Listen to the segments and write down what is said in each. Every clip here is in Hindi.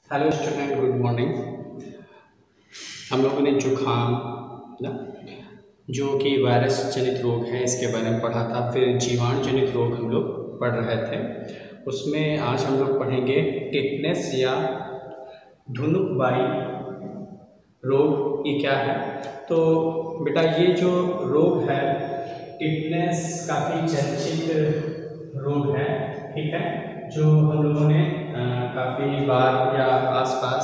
Hello student, good morning. हम लोगों ने जुखाम ना जो कि वायरस जनित रोग है इसके बारे में पढ़ा था। फिर जीवाणु जनित रोग हम लोग पढ़ रहे थे। उसमें आज हम लोग पढ़ेंगे टिटनेस या धुनुकबाई रोग। ये क्या है? तो बेटा ये जो रोग है टिटनेस काफ़ी चर्चित रोग है, ठीक है, जो हम लोगों ने काफ़ी बार या आसपास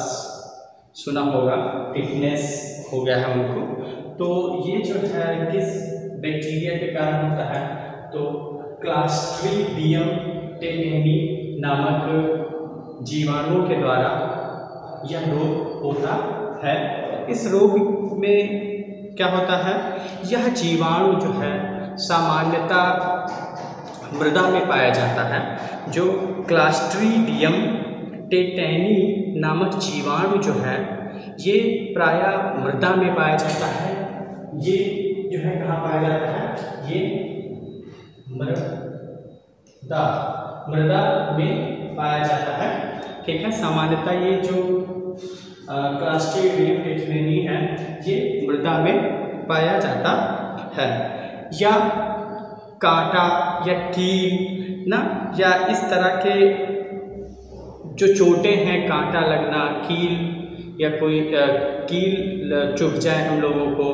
सुना होगा। टिटनेस हो गया है उनको। तो ये जो है किस बैक्टीरिया के कारण होता है? तो क्लास्ट्रीडियम टेटेनी नामक जीवाणुओं के द्वारा यह रोग होता है। इस रोग में क्या होता है? यह जीवाणु जो है सामान्यतः मृदा में पाया जाता है। जो क्लास्ट्रीडियम टेटेनी नामक जीवाणु जो है ये प्रायः मृदा में पाया जाता है। ये जो है कहाँ पाया जाता है? ये मृदा में पाया जाता है, ठीक है। सामान्यतः ये जो क्लास्ट्रीडियम टेटेनी है ये मृदा में पाया जाता है। या कांटा या कील ना, या इस तरह के जो चोटें हैं, कांटा लगना, कील या कोई कील चुभ जाए हम लोगों को,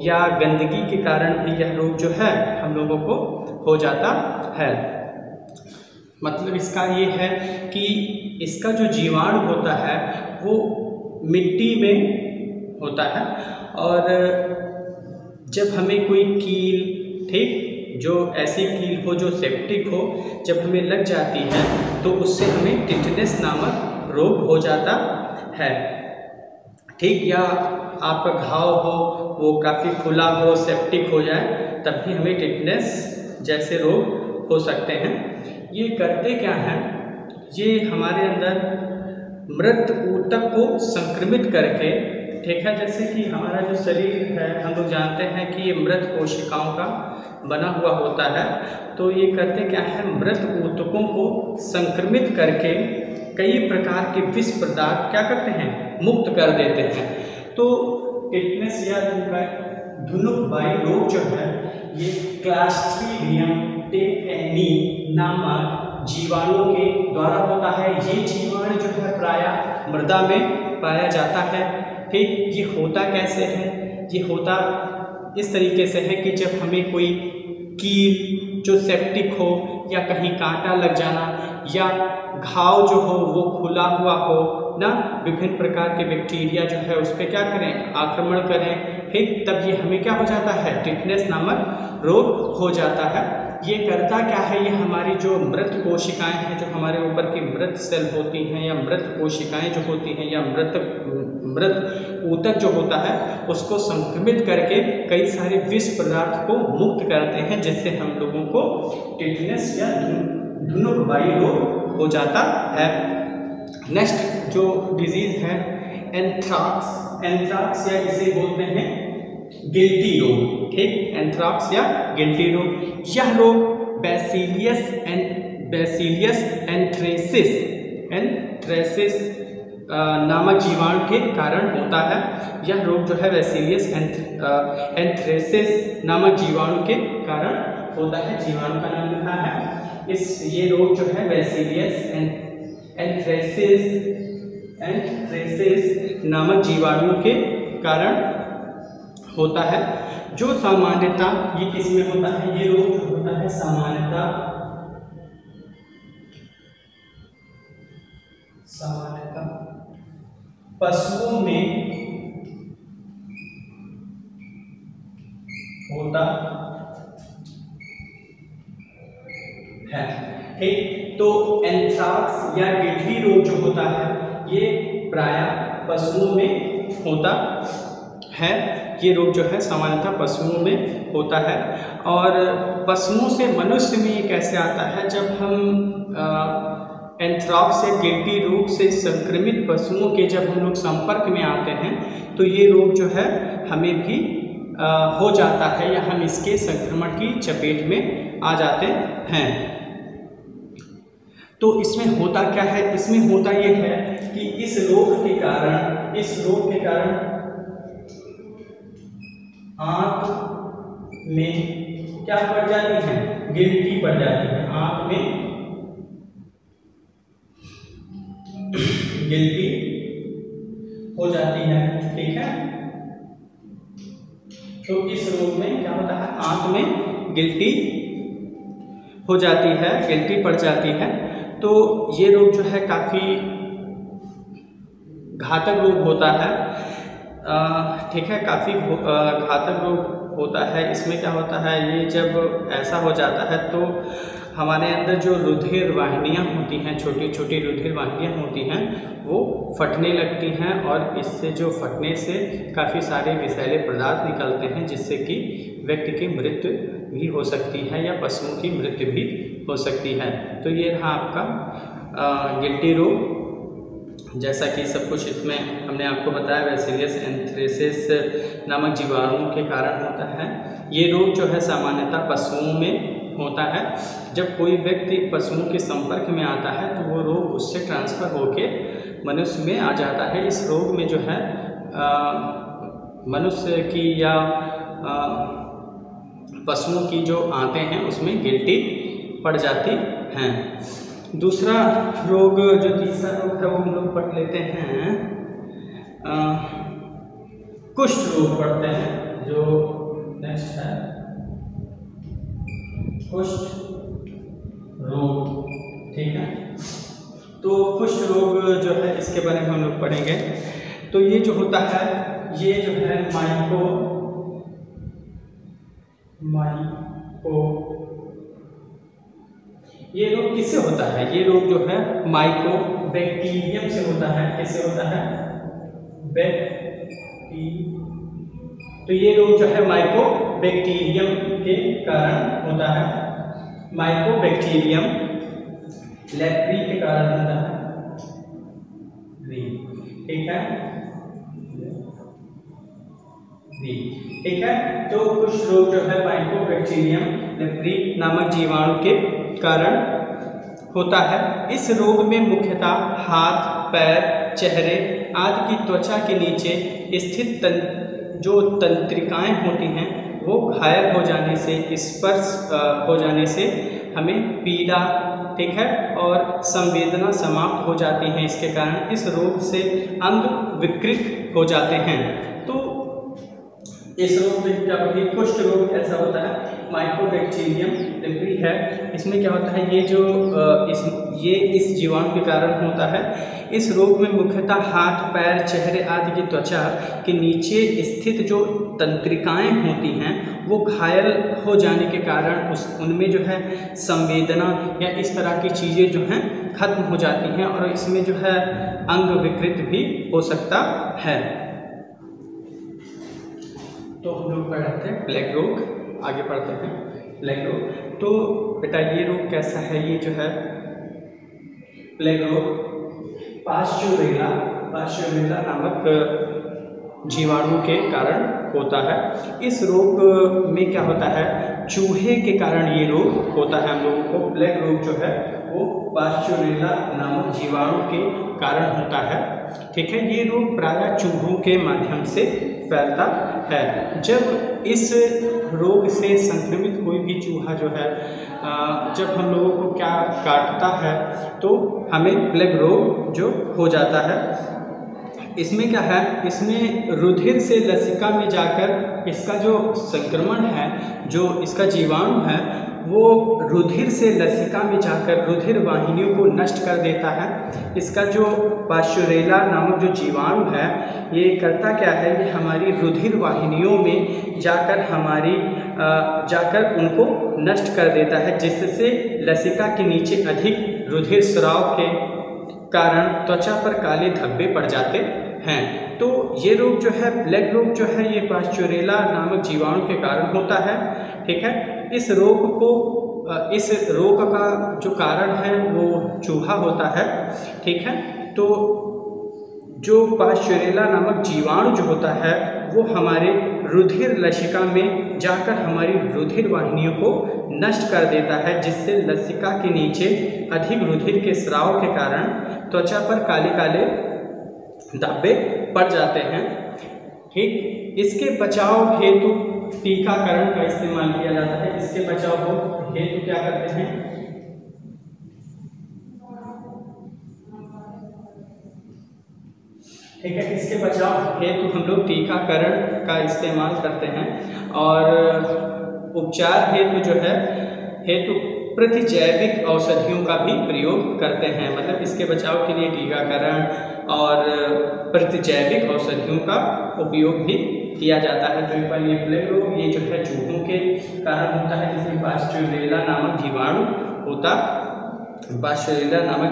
या गंदगी के कारण भी यह रोग जो है हम लोगों को हो जाता है। मतलब इसका ये है कि इसका जो जीवाणु होता है वो मिट्टी में होता है, और जब हमें कोई कील, ठीक, जो ऐसी कील हो जो सेप्टिक हो, जब हमें लग जाती है तो उससे हमें टिटनेस नामक रोग हो जाता है, ठीक। या आपका घाव हो वो काफ़ी खुला हो, सेप्टिक हो जाए, तब भी हमें टिटनेस जैसे रोग हो सकते हैं। ये करते क्या हैं? ये हमारे अंदर मृत ऊतक को संक्रमित करके, ठीक है, जैसे कि हमारा जो शरीर है हम लोग जानते हैं कि ये मृत कोशिकाओं का बना हुआ होता है। तो ये करते क्या है? मृत ऊतकों को संक्रमित करके कई प्रकार के विष पदार्थ क्या करते हैं? मुक्त कर देते हैं। तो टिटनेस या धुनुकबाई रोग जो है ये क्लास्ट्रीडियम टेटेनी नामक जीवाणु के द्वारा होता है। ये जीवाणु जो है प्रायः मृदा में पाया जाता है, ठीक। ये होता कैसे है? ये होता इस तरीके से है कि जब हमें कोई कील जो सेप्टिक हो, या कहीं कांटा लग जाना, या घाव जो हो वो खुला हुआ हो ना, विभिन्न प्रकार के बैक्टीरिया जो है उस पर क्या करें? आक्रमण करें, ठीक, तब ये हमें क्या हो जाता है? टिटनेस नामक रोग हो जाता है। ये करता क्या है? ये हमारी जो मृत कोशिकाएं हैं, जो हमारे ऊपर की मृत सेल होती हैं, या मृत कोशिकाएं जो होती हैं, या मृत ऊतक जो होता है उसको संक्रमित करके कई सारे विष पदार्थ को मुक्त करते हैं, जिससे हम लोगों को टिटनेस या धुनुकबाई रोग हो जाता है। नेक्स्ट जो डिजीज है एंथ्राक्स। एंथ्राक्स या इसे बोलते हैं गिल्टी रोग, ठीक। एंथ्राक्स या गिल्टी रोग, यह रोग बैसिलियस एंथ्रेसिस नामक जीवाणु के कारण होता है। यह रोग जो है बैसिलियस एंथ्रेसिस नामक जीवाणु के कारण होता है। जीवाणु का नाम लिखा है। ये रोग जो है बैसिलियस एंथ्रेसिस नामक जीवाणु के कारण होता है। जो सामान्यतः ये किसमें होता है? ये रोग जो होता है सामान्यतः पशुओं में होता है, ठीक। तो एंथ्राक्स या गिल्टी रोग जो होता है ये प्रायः पशुओं में होता है। ये रोग जो है सामान्यतः पशुओं में होता है। और पशुओं से मनुष्य में ये कैसे आता है? जब हम एंथ्राक्स या गिल्टी रोग से संक्रमित पशुओं के जब हम लोग संपर्क में आते हैं तो ये रोग जो है हमें भी हो जाता है, या हम इसके संक्रमण की चपेट में आ जाते हैं। तो इसमें होता क्या है, इसमें होता ये है कि इस रोग के कारण आंत में क्या पड़ जाती है, गिल्टी पड़ जाती है, आंत में गिल्टी हो जाती है। ठीक है, तो इस रोग में क्या होता है, आंत में गिल्टी हो जाती है, गिल्टी पड़ जाती है। तो ये रोग जो है काफ़ी घातक रोग होता है। ठीक है, काफ़ी घातक रोग होता है। इसमें क्या होता है, ये जब ऐसा हो जाता है तो हमारे अंदर जो रुधिर वाहिनियाँ होती हैं, छोटी छोटी रुधिर वाहिनियाँ होती हैं, वो फटने लगती हैं और इससे जो फटने से काफ़ी सारे विषैले पदार्थ निकलते हैं, जिससे कि व्यक्ति की मृत्यु भी हो सकती है या पशुओं की मृत्यु भी हो सकती है। तो ये रहा आपका गिल्टी रोग। जैसा कि सब कुछ इसमें हमने आपको बताया, बैसिलियस एंथ्रेसिस नामक जीवाणुओं के कारण होता है। ये रोग जो है सामान्यतः पशुओं में होता है। जब कोई व्यक्ति पशुओं के संपर्क में आता है तो वो रोग उससे ट्रांसफ़र होके मनुष्य में आ जाता है। इस रोग में जो है मनुष्य की या पशुओं की जो आंतें हैं उसमें गिल्टी पड़ जाती हैं। दूसरा रोग, जो तीसरा रोग है, वो हम लोग पढ़ लेते हैं, कुष्ठ रोग पढ़ते हैं, जो नेक्स्ट है कुष्ठ रोग। ठीक है, तो कुष्ठ रोग जो है इसके बारे में हम लोग पढ़ेंगे। तो ये जो होता है, ये जो है ये रोग किससे होता है? ये रोग जो है माइकोबैक्टीरियम से होता है। किससे होता है? तो ये रोग जो है माइकोबैक्टीरियम के कारण होता है। माइकोबैक्टीरियम लेप्री के कारण होता है। ठीक है, ठीक है। तो कुछ रोग जो है माइकोबैक्टीरियम लेप्री नामक जीवाणु के कारण होता है। इस रोग में मुख्यतः हाथ, पैर, चेहरे आदि की त्वचा के नीचे स्थित जो तंत्रिकाएं होती हैं वो घायल हो जाने से, स्पर्श हो जाने से हमें पीड़ा, ठीक है, और संवेदना समाप्त हो जाती हैं। इसके कारण इस रोग से अंग विकृत हो जाते हैं। तो इस रोग में क्या होता है, कुष्ठ रोग ऐसा होता है, माइकोबैक्टीरियम लेप्री है। इसमें क्या होता है, ये जो इस जीवाणु के कारण होता है। इस रोग में मुख्यतः हाथ, पैर, चेहरे आदि की त्वचा के नीचे स्थित जो तंत्रिकाएं होती हैं वो घायल हो जाने के कारण उनमें जो है संवेदना या इस तरह की चीज़ें जो हैं खत्म हो जाती हैं और इसमें जो है अंग विकृत भी हो सकता है। तो हम लोग पढ़ते हैं प्लेग रोग, आगे पढ़ते हैं प्लेग रोग। तो बेटा ये रोग कैसा है, ये जो है प्लेग रोग पास्चुरेला नामक जीवाणु के कारण होता है। इस रोग में क्या होता है, चूहे के कारण ये रोग होता है। हम लोगों को प्लेग रोग जो है वो पास्चुरेला नामक जीवाणु के कारण होता है। ठीक है, ये रोग प्रायः चूहों के माध्यम से फैलता है। जब इस रोग से संक्रमित कोई भी चूहा जो है जब हम लोगों को क्या काटता है तो हमें प्लेग रोग जो हो जाता है। इसमें क्या है, इसमें रुधिर से लसिका में जाकर इसका जो संक्रमण है, जो इसका जीवाणु है वो रुधिर से लसिका में जाकर रुधिर वाहिनियों को नष्ट कर देता है। इसका जो पास्चुरेला नामक जो जीवाणु है ये करता क्या है, ये हमारी रुधिर वाहिनियों में जाकर उनको नष्ट कर देता है, जिससे लसिका के नीचे अधिक रुधिर स्राव के कारण त्वचा पर काले धब्बे पड़ जाते हैं। तो ये रोग जो है, प्लेग रोग जो है, ये पास्चुरेला नामक जीवाणु के कारण होता है। ठीक है, इस रोग का जो कारण है वो चूहा होता है। ठीक है, तो जो पास्चुरेला नामक जीवाणु जो होता है वो हमारे रुधिर लसिका में जाकर हमारी रुधिर वाहिनियों को नष्ट कर देता है, जिससे लसिका के नीचे अधिक रुधिर के स्राव के कारण त्वचा पर काले काले धब्बे पड़ जाते हैं। ठीक, इसके बचाव हेतु टीकाकरण का इस्तेमाल किया जाता है। इसके बचाव हेतु क्या करते हैं, ठीक है, इसके बचाव हेतु हम लोग टीकाकरण का इस्तेमाल करते हैं। और उपचार हेतु जो है प्रतिजैविक औषधियों का भी प्रयोग करते हैं। मतलब इसके बचाव के लिए टीकाकरण और प्रतिजैविक औषधियों का उपयोग भी किया जाता है। ट्रिपल ई प्लेग रोग ये जो है चूहों के कारण होता है, जिसमें पास्चुरेला नामक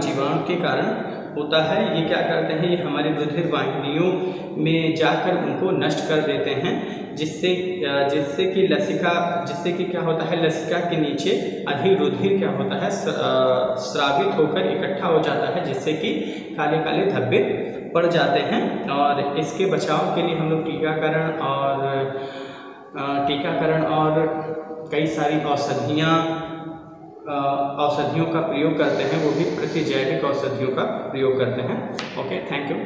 जीवाणु के कारण होता है। ये क्या करते हैं, ये हमारे रुधिर वाहिनियों में जाकर उनको नष्ट कर देते हैं, जिससे कि क्या होता है, लसिका के नीचे अधिक रुधिर क्या होता है, स्रावित होकर इकट्ठा हो जाता है, जिससे कि काले काले धब्बे पड़ जाते हैं। और इसके बचाव के लिए हम लोग टीकाकरण और कई सारी औषधियों का प्रयोग करते हैं, वो भी प्रतिजैविक औषधियों का प्रयोग करते हैं। Okay, thank you.